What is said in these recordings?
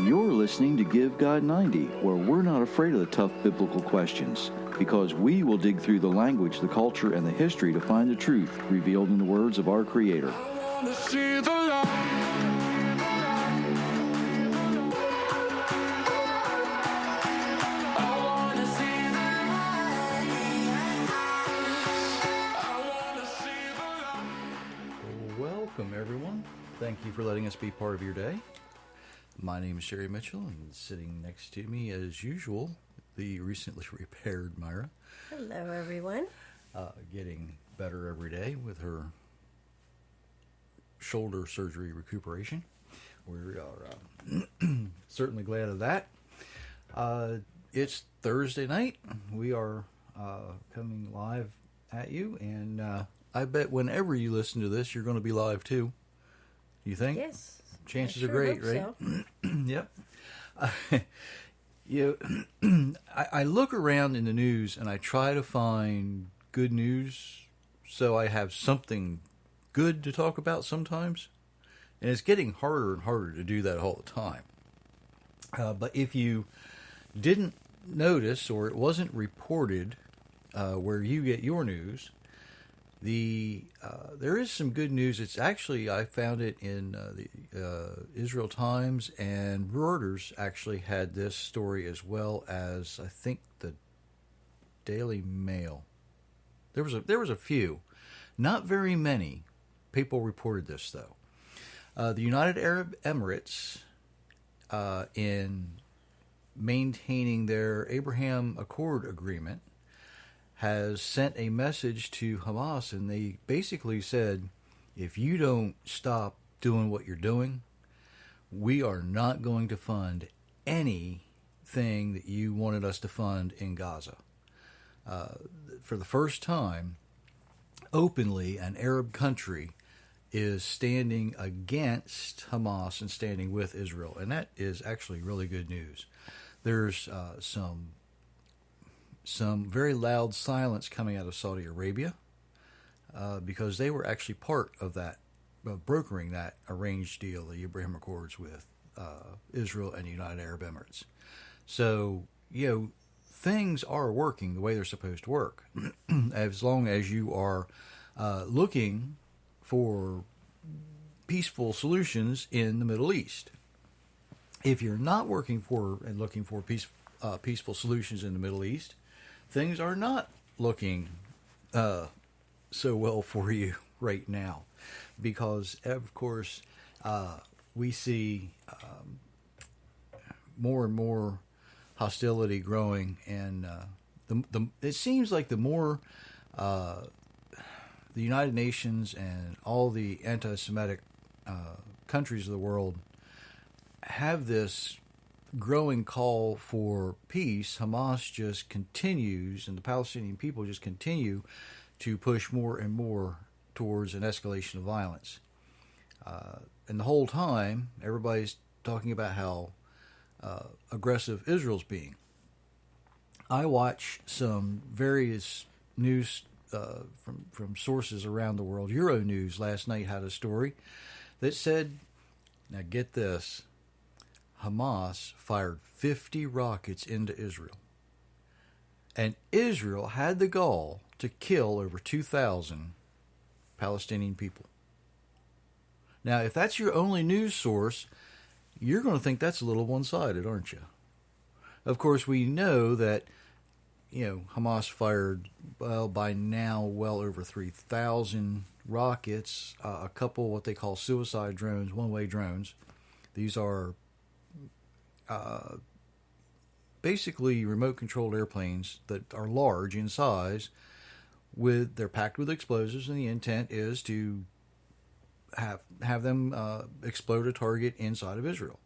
You're listening to Give God 90, where we're not afraid of the tough biblical questions, because we will dig through the language, the culture, and the history to find the truth revealed in the words of our Creator. I wanna see the light. Welcome, everyone. Thank you for letting us be part of your day. My name is Sherry Mitchell, and sitting next to me, as usual, the recently repaired Myra. Hello, everyone. Getting better every day with her shoulder surgery recuperation. We are certainly glad of that. It's Thursday night. We are coming live at you, and I bet whenever you listen to this, you're going to be live too. You think? Yes. Chances I are sure great, hope right? So. Yep. I look around in the news and I try to find good news so I have something good to talk about sometimes. And it's getting harder and harder to do that all the time. But if you didn't notice or it wasn't reported where you get your news, there is some good news. It's actually, I found it in the Israel Times, and Reuters actually had this story, as well as I think the Daily Mail. There was a few, not very many people reported this though. The United Arab Emirates, in maintaining their Abraham Accord agreement, has sent a message to Hamas, and they basically said, if you don't stop doing what you're doing, we are not going to fund anything that you wanted us to fund in Gaza. For the first time, openly, an Arab country is standing against Hamas and standing with Israel, and that is actually really good news. There's some very loud silence coming out of Saudi Arabia because they were actually part of that, brokering that arranged deal, the Abraham Accords, with Israel and the United Arab Emirates. So, things are working the way they're supposed to work, as long as you are looking for peaceful solutions in the Middle East. If you're not working for and looking for peaceful solutions in the Middle East, things are not looking so well for you right now, because, of course, we see more and more hostility growing, and it seems like the more the United Nations and all the anti-Semitic countries of the world have this growing call for peace, Hamas just continues, and the Palestinian people just continue to push more and more towards an escalation of violence. And the whole time, everybody's talking about how aggressive Israel's being. I watch some various news from sources around the world. Euronews last night had a story that said, now get this, Hamas fired 50 rockets into Israel. And Israel had the gall to kill over 2,000 Palestinian people. Now, if that's your only news source, you're going to think that's a little one-sided, aren't you? Of course, we know that, Hamas fired, by now, well over 3,000 rockets, a couple what they call suicide drones, one-way drones. These are basically remote-controlled airplanes that are large in size. They're packed with explosives, and the intent is to have them explode a target inside of Israel.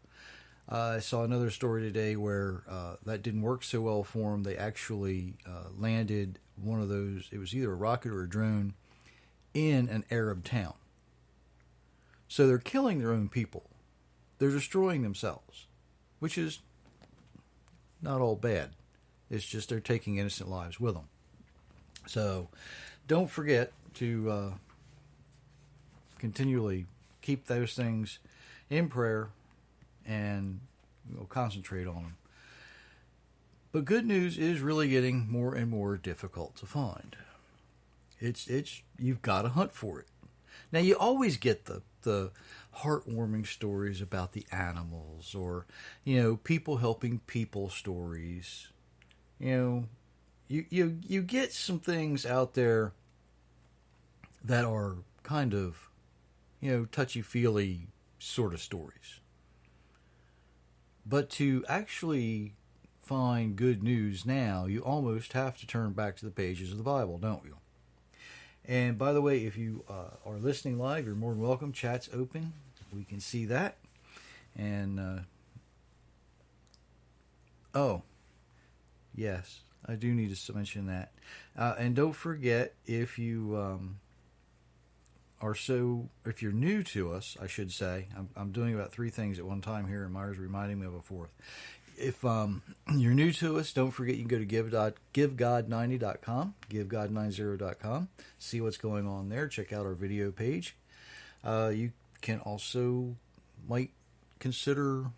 I saw another story today where that didn't work so well for them. They actually landed one of those. It was either a rocket or a drone in an Arab town. So they're killing their own people. They're destroying themselves, which is not all bad. It's just they're taking innocent lives with them. So don't forget to continually keep those things in prayer and concentrate on them. But good news is really getting more and more difficult to find. It's you've got to hunt for it. Now you always get the heartwarming stories about the animals, or people helping people stories. You get some things out there that are kind of touchy-feely sort of stories. But to actually find good news now, you almost have to turn back to the pages of the Bible, don't you? And by the way, if you are listening live, you're more than welcome. Chat's open. We can see that. And, yes, I do need to mention that. And don't forget, if you if you're new to us, I should say, I'm doing about 3 things at one time here, and Myra's reminding me of a 4th. If you're new to us, don't forget you can go to givegod90.com, givegod90.com, see what's going on there. Check out our video page. You can also might consider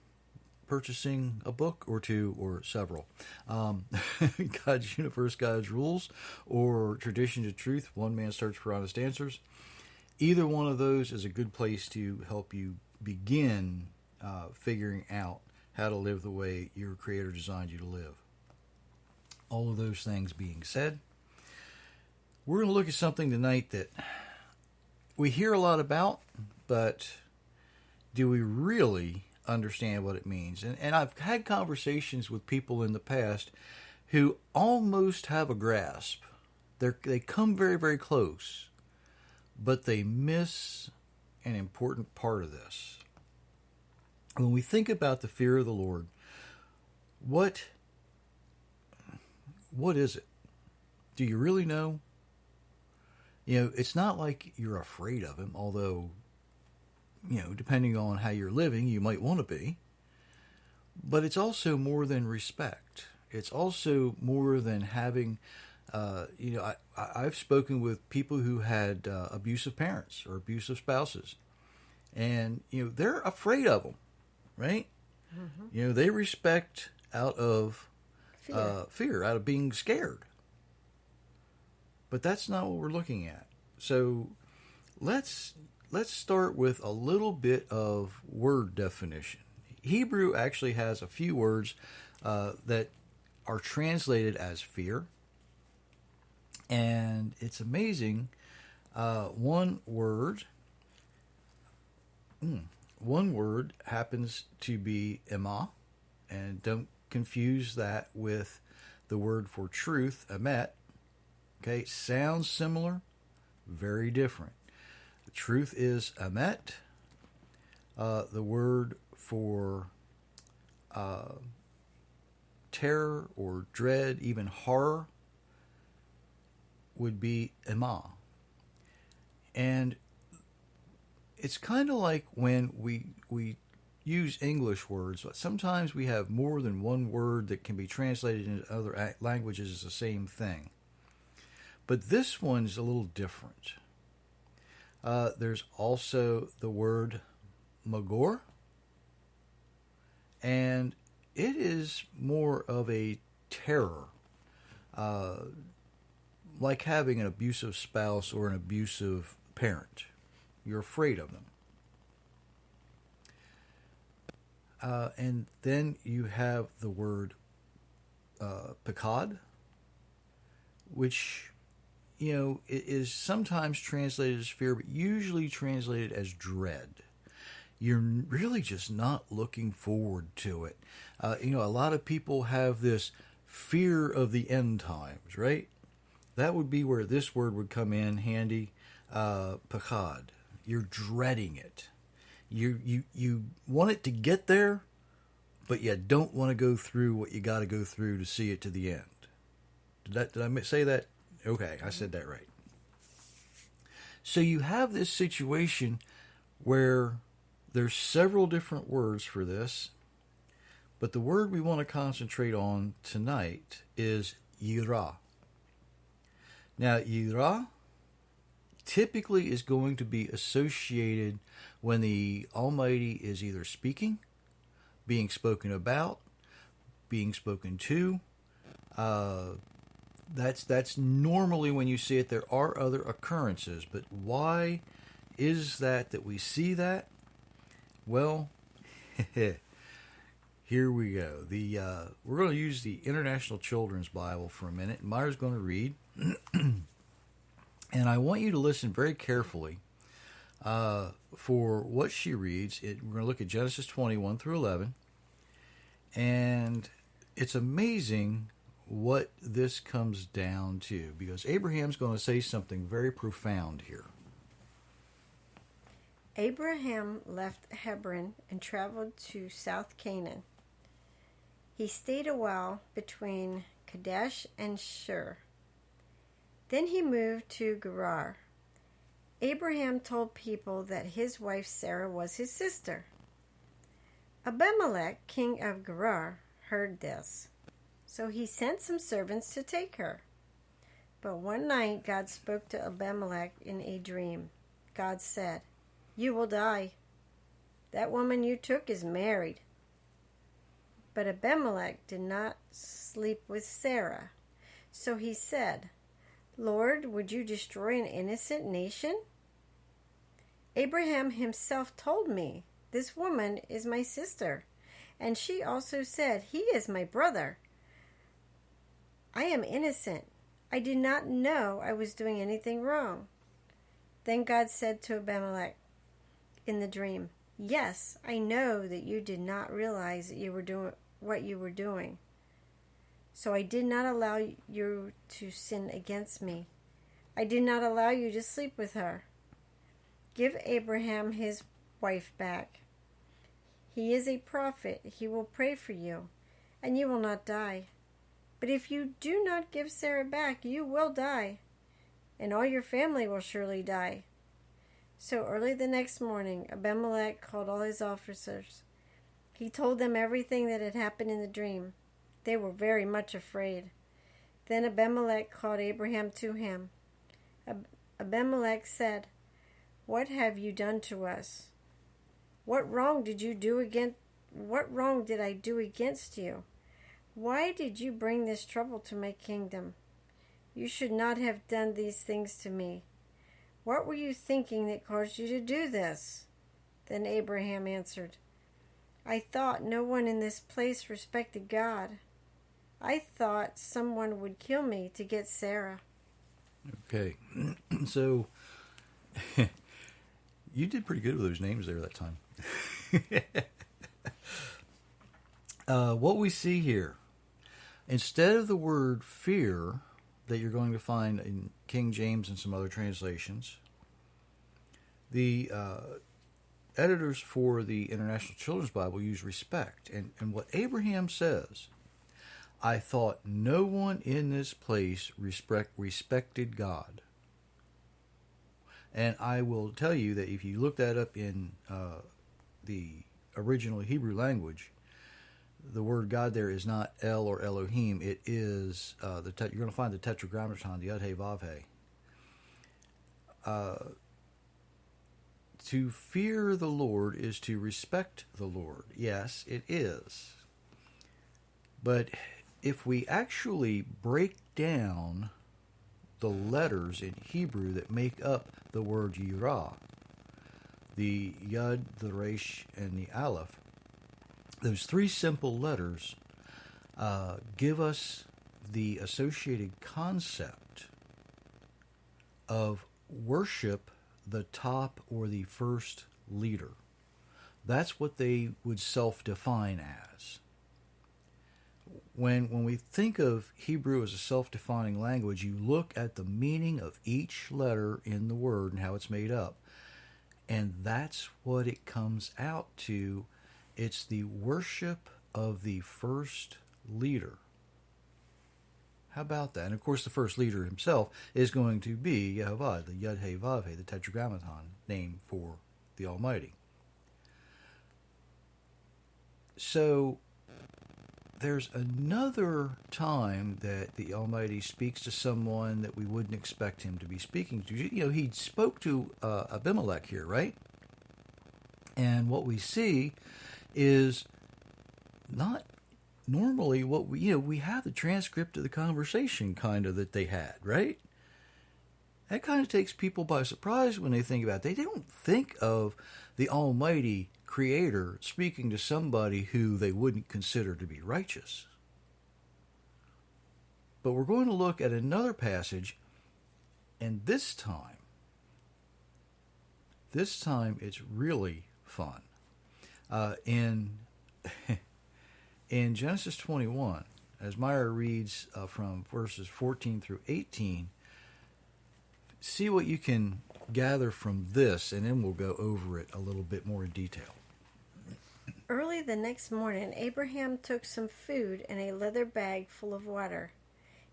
purchasing a book or 2 or several. God's Universe, God's Rules, or Tradition to Truth, One Man's Search for Honest Answers. Either one of those is a good place to help you begin figuring out how to live the way your Creator designed you to live. All of those things being said, we're going to look at something tonight that we hear a lot about, but do we really understand what it means? And I've had conversations with people in the past who almost have a grasp. They come very, very close, but they miss an important part of this. When we think about the fear of the Lord, what is it? Do you really know? It's not like you're afraid of him, although, depending on how you're living, you might want to be. But it's also more than respect. It's also more than having, I've spoken with people who had abusive parents or abusive spouses, and, they're afraid of them. Right? Mm-hmm. They respect out of fear, out of being scared. But that's not what we're looking at. So let's start with a little bit of word definition. Hebrew actually has a few words that are translated as fear. And it's amazing. One word happens to be emah, and don't confuse that with the word for truth, emet. Okay, sounds similar, very different. The truth is emet. The word for terror or dread, even horror, would be emah. And it's kind of like when we use English words, but sometimes we have more than one word that can be translated into other languages as the same thing. But this one's a little different. There's also the word magor, and it is more of a terror, like having an abusive spouse or an abusive parent. You're afraid of them. And then you have the word pakad, which, is sometimes translated as fear, but usually translated as dread. You're really just not looking forward to it. A lot of people have this fear of the end times, right? That would be where this word would come in handy, pakad. you're dreading it. You want it to get there, but you don't want to go through what you got to go through to see it to the end. Did I say that? Okay, I said that right. So you have this situation where there's several different words for this, but the word we want to concentrate on tonight is yirah. Now, yirah typically is going to be associated when the Almighty is either speaking, being spoken about, being spoken to. That's normally when you see it. There are other occurrences, but why is that we see that? Well, here we go. We're going to use the International Children's Bible for a minute. Myra's going to read, and I want you to listen very carefully for what she reads. We're going to look at Genesis 21 through 11, and it's amazing what this comes down to, because Abraham's going to say something very profound here. Abraham left Hebron and traveled to South Canaan. He stayed a while between Kadesh and Shur. Then he moved to Gerar. Abraham told people that his wife Sarah was his sister. Abimelech, king of Gerar, heard this, so he sent some servants to take her. But one night God spoke to Abimelech in a dream. God said, "You will die. That woman you took is married." But Abimelech did not sleep with Sarah. So he said, "Lord, would you destroy an innocent nation?" Abraham himself told me, "This woman is my sister." And she also said, "He is my brother. I am innocent. I did not know I was doing anything wrong." Then God said to Abimelech in the dream, "Yes, I know that you did not realize that you were doing what you were doing. So I did not allow you to sin against me. I did not allow you to sleep with her. Give Abraham his wife back. He is a prophet. He will pray for you, and you will not die. But if you do not give Sarah back, you will die, and all your family will surely die." So early the next morning, Abimelech called all his officers. He told them everything that had happened in the dream. They were very much afraid. Then Abimelech called Abraham to him. Abimelech said, "What have you done to us? What wrong did I do against you? Why did you bring this trouble to my kingdom? You should not have done these things to me. What were you thinking that caused you to do this?" Then Abraham answered, "I thought no one in this place respected God. I thought someone would kill me to get Sarah." Okay, so you did pretty good with those names there that time. What we see here, instead of the word fear that you're going to find in King James and some other translations, the editors for the International Children's Bible use respect. And what Abraham says, "I thought no one in this place respected God." And I will tell you that if you look that up in the original Hebrew language, the word God there is not El or Elohim. It is you're going to find the Tetragrammaton, the Yud He Vav He. To fear the Lord is to respect the Lord. Yes, it is. But if we actually break down the letters in Hebrew that make up the word Yirah, the Yud, the Resh, and the Aleph, those three simple letters give us the associated concept of worship the top or the first leader. That's what they would self-define as. When we think of Hebrew as a self-defining language, you look at the meaning of each letter in the word and how it's made up. And that's what it comes out to. It's the worship of the first leader. How about that? And of course, the first leader himself is going to be Yehovah, the Yud-Heh-Vav-Heh, the Tetragrammaton, name for the Almighty. So there's another time that the Almighty speaks to someone that we wouldn't expect him to be speaking to. You know, he spoke to Abimelech here, right? And what we see is not normally what we have the transcript of the conversation kind of that they had, right? That kind of takes people by surprise when they think about it. They don't think of the Almighty Creator speaking to somebody who they wouldn't consider to be righteous. But we're going to look at another passage, and this time it's really fun. In Genesis 21, as Meyer reads from verses 14 through 18, see what you can gather from this, and then we'll go over it a little bit more in detail. Early the next morning, Abraham took some food and a leather bag full of water.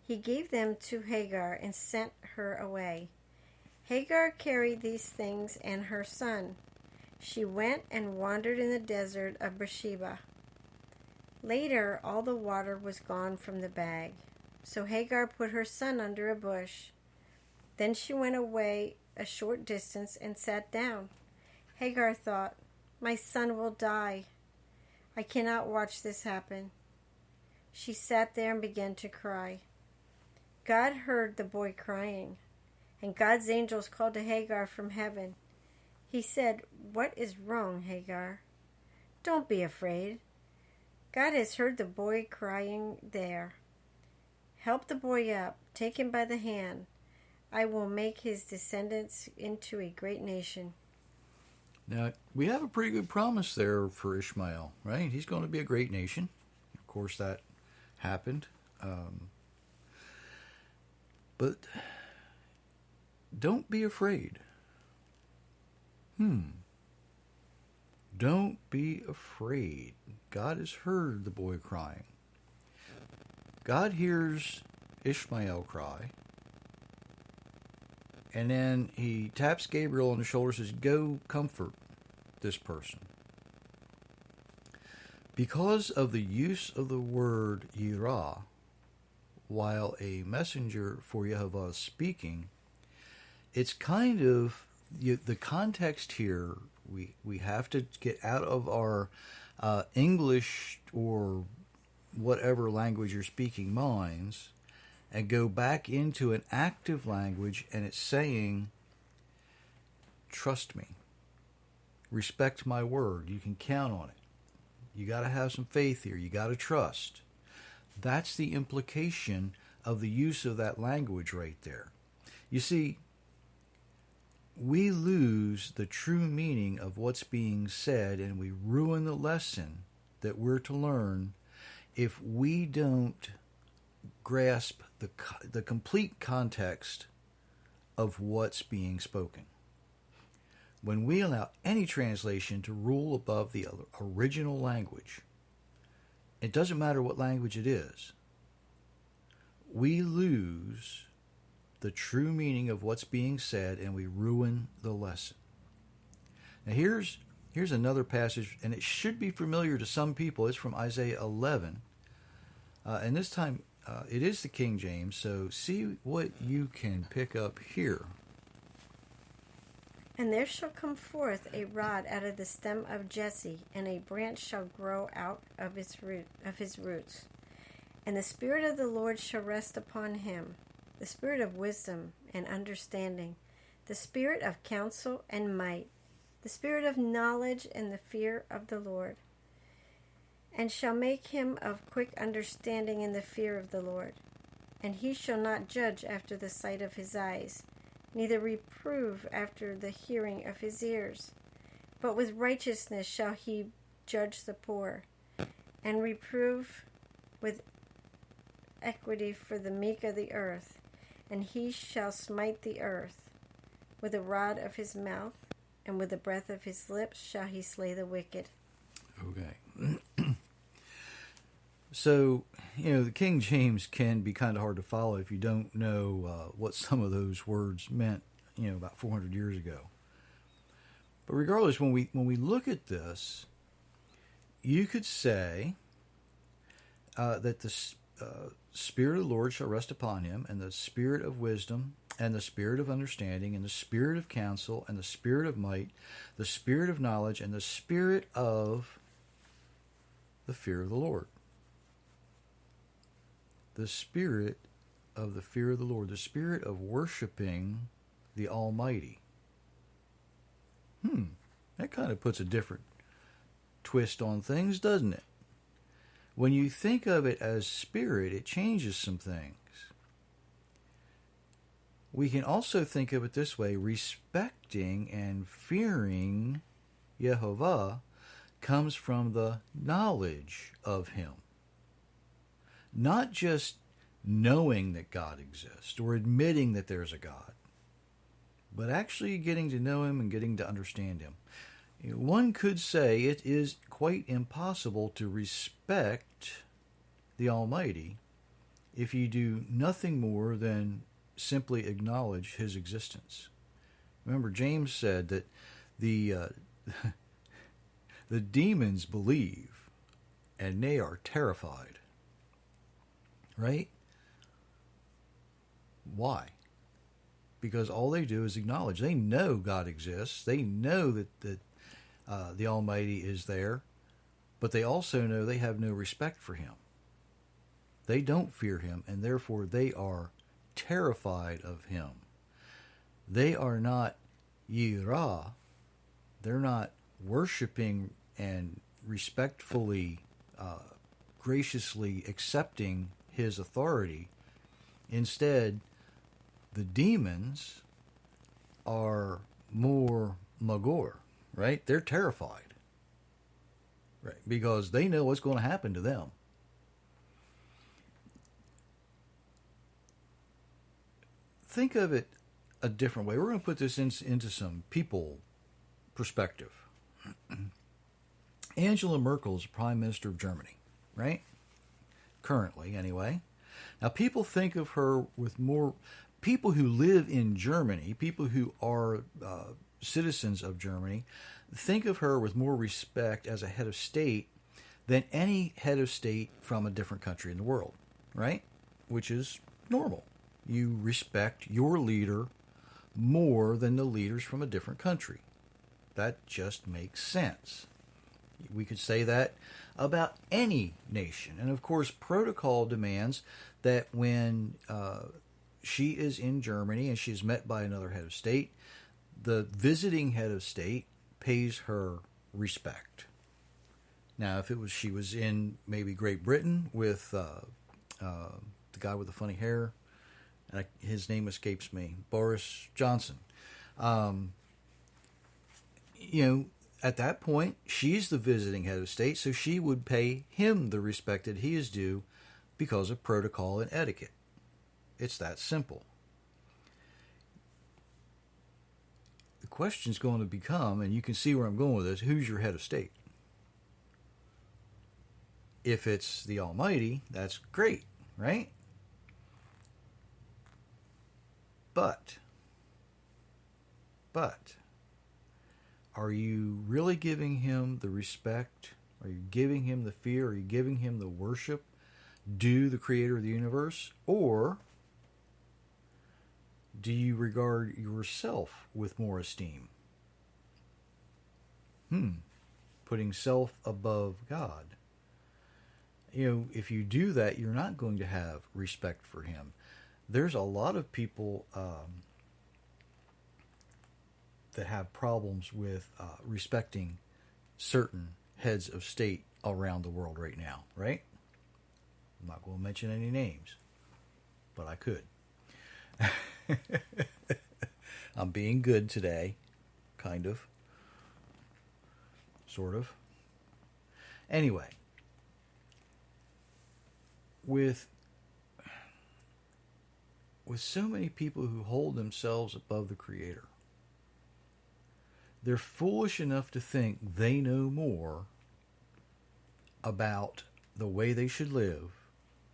He gave them to Hagar and sent her away. Hagar carried these things and her son. She went and wandered in the desert of Beersheba. Later, all the water was gone from the bag. So Hagar put her son under a bush. Then she went away a short distance and sat down. Hagar thought, "My son will die. I cannot watch this happen." She sat there and began to cry. God heard the boy crying, and God's angels called to Hagar from heaven. He said, "What is wrong, Hagar? Don't be afraid. God has heard the boy crying there. Help the boy up. Take him by the hand. I will make his descendants into a great nation." Now, we have a pretty good promise there for Ishmael, right? He's going to be a great nation. Of course, that happened. But don't be afraid. Don't be afraid. God has heard the boy crying. God hears Ishmael cry. And then he taps Gabriel on the shoulder and says, "Go comfort this person." Because of the use of the word Yirah, while a messenger for Yehovah is speaking, it's kind of, the context here, we have to get out of our English or whatever language you're speaking minds and go back into an active language, and it's saying, trust me, respect my word, you can count on it. You got to have some faith here, you got to trust. That's the implication of the use of that language right there. You see, we lose the true meaning of what's being said, and we ruin the lesson that we're to learn if we don't grasp the complete context of what's being spoken. When we allow any translation to rule above the original language, it doesn't matter what language it is, we lose the true meaning of what's being said, and we ruin the lesson. Now here's another passage, and it should be familiar to some people. It's from Isaiah 11. And this time, it is the King James, so see what you can pick up here. "And there shall come forth a rod out of the stem of Jesse, and a branch shall grow out of his roots. And the Spirit of the Lord shall rest upon him, the Spirit of wisdom and understanding, the Spirit of counsel and might, the Spirit of knowledge and the fear of the Lord. And shall make him of quick understanding in the fear of the Lord. And he shall not judge after the sight of his eyes, neither reprove after the hearing of his ears. But with righteousness shall he judge the poor, and reprove with equity for the meek of the earth. And he shall smite the earth with the rod of his mouth, and with the breath of his lips shall he slay the wicked. Okay. So, the King James can be kind of hard to follow if you don't know what some of those words meant, about 400 years ago. But regardless, when we look at this, you could say that the Spirit of the Lord shall rest upon him, and the Spirit of wisdom, and the Spirit of understanding, and the Spirit of counsel, and the Spirit of might, the Spirit of knowledge, and the Spirit of the fear of the Lord. The Spirit of the fear of the Lord, the Spirit of worshiping the Almighty. That kind of puts a different twist on things, doesn't it? When you think of it as spirit, it changes some things. We can also think of it this way: respecting and fearing Yehovah comes from the knowledge of him. Not just knowing that God exists or admitting that there's a God, but actually getting to know him and getting to understand him. One could say it is quite impossible to respect the Almighty if you do nothing more than simply acknowledge his existence. Remember, James said that the demons believe and they are terrified. Right? Why? Because all they do is acknowledge. They know God exists. They know that the Almighty is there, but they also know they have no respect for him. They don't fear him, and therefore they are terrified of him. They are not yirah. They're not worshiping and respectfully, graciously accepting his authority. Instead, the demons are more magor, right? They're terrified, right? Because they know what's going to happen to them. Think of it a different way. We're going to put this into some people perspective. Angela Merkel is Prime Minister of Germany, right? Currently, anyway. Now, people think of her with more... People who live in Germany, people who are citizens of Germany, think of her with more respect as a head of state than any head of state from a different country in the world, right? Which is normal. You respect your leader more than the leaders from a different country. That just makes sense. We could say that about any nation. And of course, protocol demands that when she is in Germany and she is met by another head of state, the visiting head of state pays her respect. Now, if she was in maybe Great Britain with the guy with the funny hair, and his name escapes me, Boris Johnson, at that point, she's the visiting head of state, so she would pay him the respect that he is due because of protocol and etiquette. It's that simple. The question's going to become, and you can see where I'm going with this, who's your head of state? If it's the Almighty, that's great, right? But, are you really giving him the respect? Are you giving him the fear? Are you giving him the worship due the creator of the universe? Or do you regard yourself with more esteem? Putting self above God. If you do that, you're not going to have respect for him. There's a lot of people that have problems with respecting certain heads of state around the world right now, right? I'm not going to mention any names, but I could. I'm being good today, kind of, sort of. Anyway, with so many people who hold themselves above the Creator, they're foolish enough to think they know more about the way they should live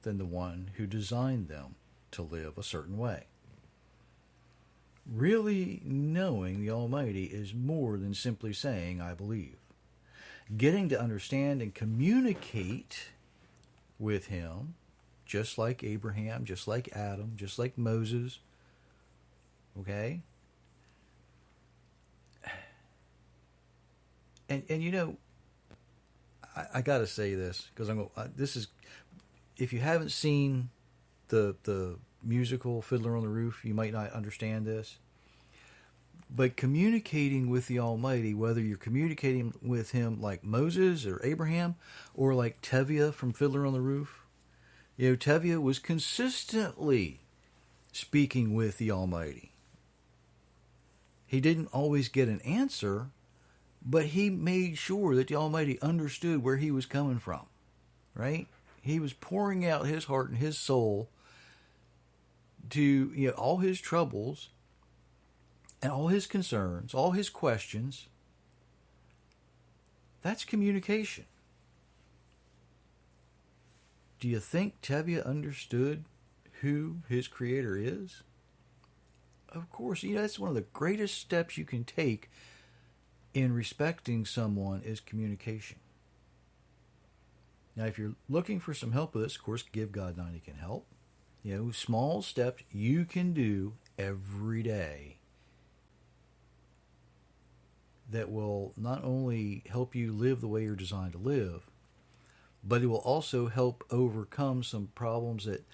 than the one who designed them to live a certain way. Really knowing the Almighty is more than simply saying, I believe. Getting to understand and communicate with Him, just like Abraham, just like Adam, just like Moses. Okay? And you know, I got to say this, because this is, if you haven't seen the musical Fiddler on the Roof, you might not understand this. But communicating with the Almighty, whether you're communicating with Him like Moses or Abraham, or like Tevye from Fiddler on the Roof, you know, Tevye was consistently speaking with the Almighty. He didn't always get an answer, but he made sure that the Almighty understood where he was coming from, right? He was pouring out his heart and his soul to, you know, all his troubles and all his concerns, all his questions. That's communication. Do you think Tevye understood who his Creator is? Of course, you know, that's one of the greatest steps you can take in respecting someone is communication. Now, if you're looking for some help with this, of course, Give God 90 can help. You know, small steps you can do every day that will not only help you live the way you're designed to live, but it will also help overcome some problems that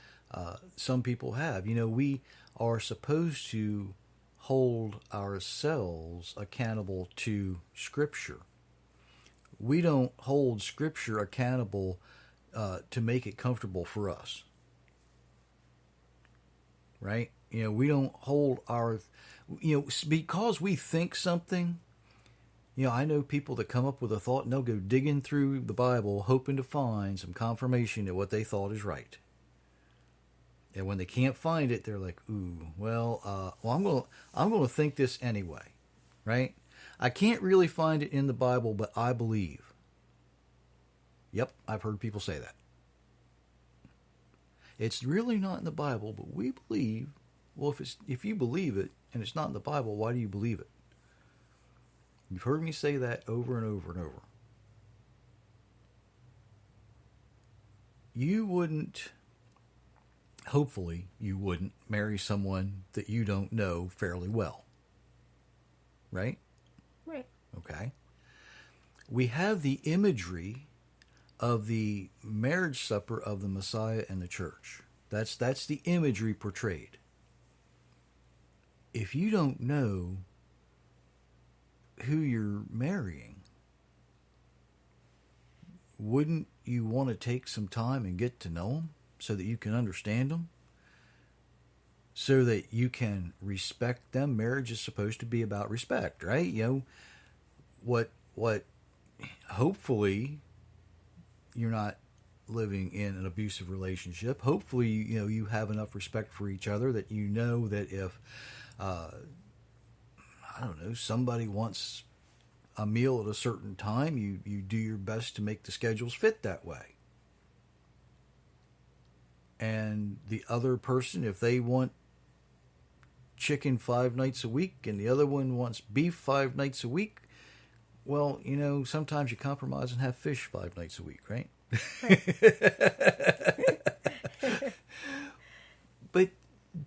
some people have. You know, we are supposed to hold ourselves accountable to Scripture. We don't hold Scripture accountable to make it comfortable for us. Right? You know, we don't hold because we think something. You know, I know people that come up with a thought and they'll go digging through the Bible hoping to find some confirmation that what they thought is right. And when they can't find it, they're like, "Ooh, I'm going to think this anyway." Right? I can't really find it in the Bible, but I believe. Yep, I've heard people say that. It's really not in the Bible, but we believe. Well, if you believe it and it's not in the Bible, why do you believe it? You've heard me say that over and over and over. Hopefully you wouldn't marry someone that you don't know fairly well. Right? Right. Okay. We have the imagery of the marriage supper of the Messiah and the church. That's the imagery portrayed. If you don't know who you're marrying, wouldn't you want to take some time and get to know them so that you can understand them? So that you can respect them? Marriage is supposed to be about respect, right? You know, what hopefully you're not living in an abusive relationship. Hopefully, you know, you have enough respect for each other that you know that if I don't know, somebody wants a meal at a certain time, you do your best to make the schedules fit that way. And the other person, if they want chicken 5 nights a week and the other one wants beef 5 nights a week, well, you know, sometimes you compromise and have fish 5 nights a week, right? But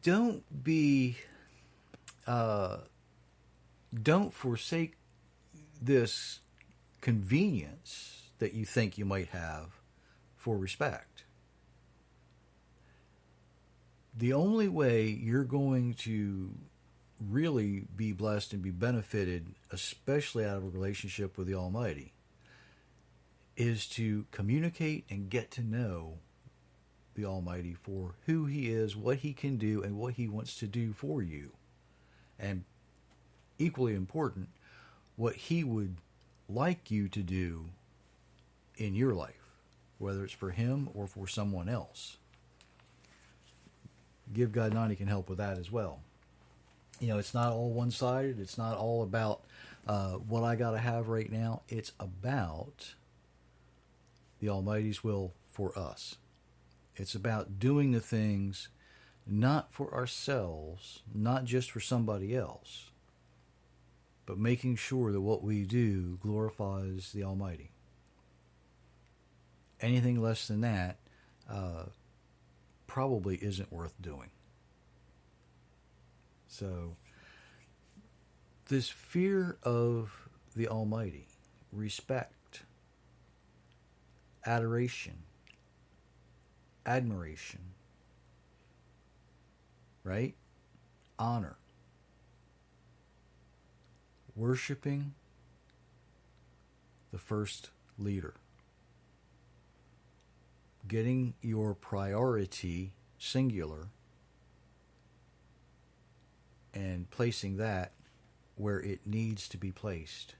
don't forsake this convenience that you think you might have for respect. The only way you're going to really be blessed and be benefited, especially out of a relationship with the Almighty, is to communicate and get to know the Almighty for who He is, what He can do, and what He wants to do for you. And equally important, what He would like you to do in your life, whether it's for Him or for someone else. Give God 90 can help with that as well. You know, it's not all one-sided. It's not all about what I got to have right now. It's about the Almighty's will for us. It's about doing the things not for ourselves, not just for somebody else, but making sure that what we do glorifies the Almighty. Anything less than that probably isn't worth doing. So, this fear of the Almighty, respect, adoration, admiration, right? Honor. Worshiping the first leader. Getting your priority singular and placing that where it needs to be placed,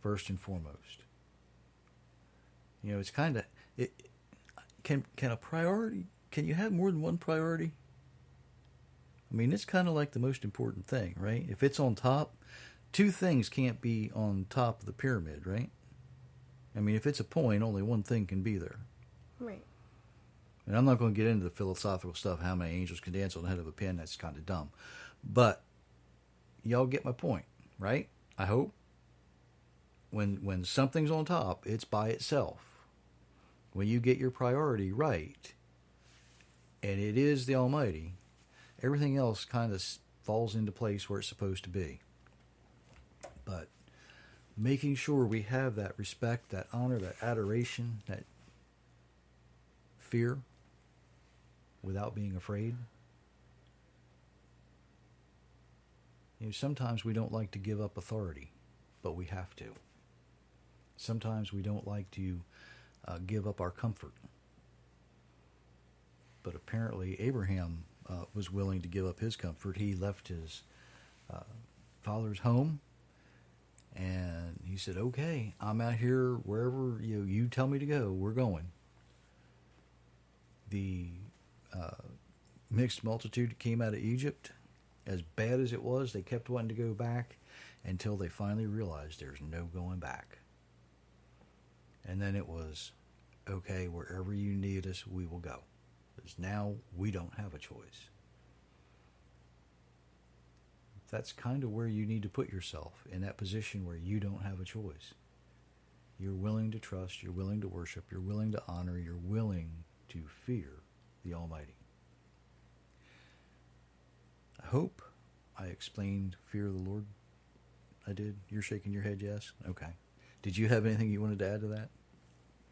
first and foremost. You know, it's kind of... Can a priority... Can you have more than one priority? I mean, it's kind of like the most important thing, right? If it's on top, two things can't be on top of the pyramid, right? I mean, if it's a point, only one thing can be there. Right. And I'm not going to get into the philosophical stuff, how many angels can dance on the head of a pin. That's kind of dumb. But y'all get my point, right? I hope. When something's on top, it's by itself. When you get your priority right, and it is the Almighty, everything else kind of falls into place where it's supposed to be. But making sure we have that respect, that honor, that adoration, that fear, without being afraid. You know, sometimes we don't like to give up authority, but we have to. Sometimes we don't like to give up our comfort. But apparently Abraham was willing to give up his comfort. He left his father's home, and he said, okay, I'm out here wherever you tell me to go, we're going. The mixed multitude that came out of Egypt, as bad as it was, they kept wanting to go back until they finally realized there's no going back. And then it was, okay, wherever you need us, we will go. Because now we don't have a choice. That's kind of where you need to put yourself, in that position where you don't have a choice. You're willing to trust, you're willing to worship, you're willing to honor, you're willing to fear the Almighty. I hope I explained fear of the Lord. I did. You're shaking your head, yes? Okay. Did you have anything you wanted to add to that?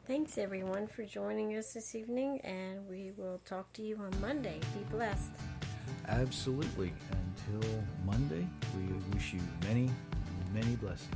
Thanks, everyone, for joining us this evening, and we will talk to you on Monday. Be blessed. Absolutely. Until Monday, we wish you many, many blessings.